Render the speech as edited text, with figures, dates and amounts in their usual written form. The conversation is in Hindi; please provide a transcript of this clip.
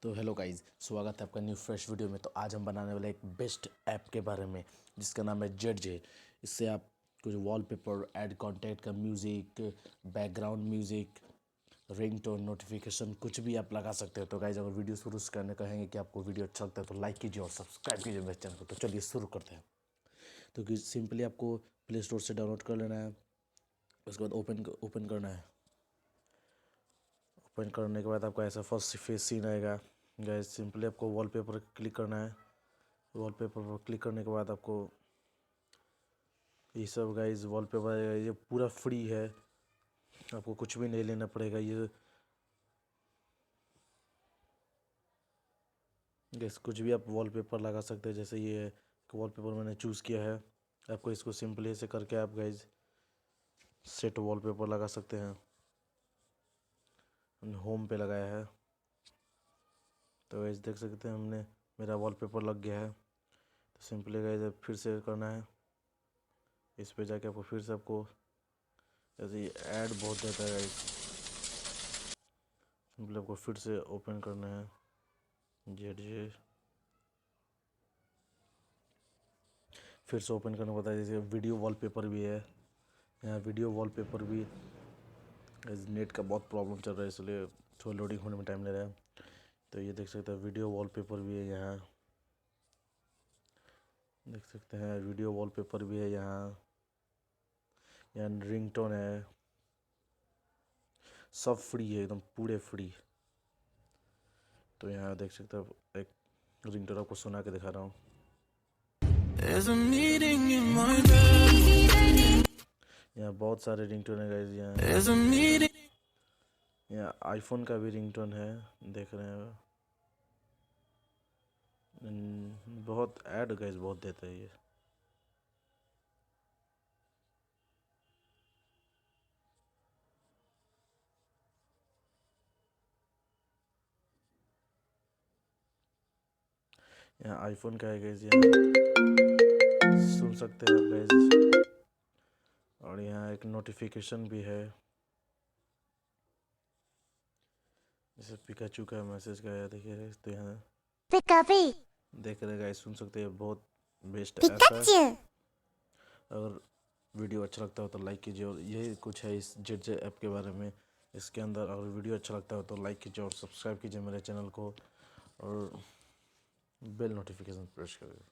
तो हेलो गाइस, स्वागत है आपका न्यू फ्रेश वीडियो में। तो आज हम बनाने वाले एक बेस्ट ऐप के बारे में जिसका नाम है जेडज। इससे आप कुछ वॉलपेपर, ऐड कॉन्टैक्ट का music, background music, ringtone, notification कुछ भी आप लगा सकते हो। तो गाइस, अगर वीडियो शुरू करने कहेंगे कि आपको वीडियो अच्छा लगता है तो लाइक कीजिए और सब्सक्राइब कीजिए मेरे चैनल को। तो चलिए शुरू करते हैं। तो सिंपली आपको प्ले स्टोर से डाउनलोड कर लेना है। उसके बाद ओपन करना है। ओपन करने के बाद आपका ऐसा फर्स्ट फेस सीन आएगा। गाइस, सिंपली आपको वॉलपेपर क्लिक करना है। वॉलपेपर पर क्लिक करने के बाद आपको ये सब गाइस वॉलपेपर आएगा। ये पूरा फ्री है, आपको कुछ भी नहीं लेना पड़ेगा। ये गाइस कुछ भी आप वॉलपेपर लगा सकते हैं। जैसे ये वॉलपेपर मैंने चूज़ किया है। आपको इसको सिंपली ऐसे करके आप गाइस सेट वॉलपेपर लगा सकते हैं। हमने होम पे लगाया है। तो गाइस देख सकते हैं हमने मेरा वॉलपेपर लग गया है। तो सिंपली गाइस फिर से करना है। इस पे जाके आपको फिर से आपको जैसे ये ऐड बहुत देता है गाइस, सिंपली आपको फिर से ओपन करना है जेड। फिर से ओपन करने को बताया। जैसे वीडियो वॉलपेपर भी है, यहाँ वीडियो वॉलपेपर भी। नेट का बहुत प्रॉब्लम चल रहा है इसलिए थोड़ा लोडिंग होने में टाइम ले रहा है। तो ये देख सकते हैं वीडियो वॉलपेपर भी है यहाँ, देख सकते हैं वीडियो वॉलपेपर भी है यहाँ। यहाँ रिंगटोन है, सब फ्री है, एकदम पूरे फ्री। तो यहाँ देख सकते हैं एक रिंगटोन आपको सुना के दिखा रहा हूँ। यहाँ बहुत सारे रिंगटोन है गाइस। यहाँ आईफोन का भी रिंगटोन है, देख रहे हैं। बहुत ऐड गाइस बहुत देता है ये। यहाँ आईफोन का है गाइस, यहाँ सुन सकते हैं आप गाइस। और यहाँ एक नोटिफिकेशन भी है, जैसे पिकाचू का मैसेज का है, देखिए। तो यहाँ देख रहे गाइस, सुन सकते हैं। बहुत बेस्ट ऐप है। अगर वीडियो अच्छा लगता हो तो लाइक कीजिए। और यही कुछ है इस जेड ऐप के बारे में। इसके अंदर अगर वीडियो अच्छा लगता हो तो लाइक कीजिए और सब्सक्राइब कीजिए मेरे चैनल को, और बेल नोटिफिकेशन प्रेस करिए।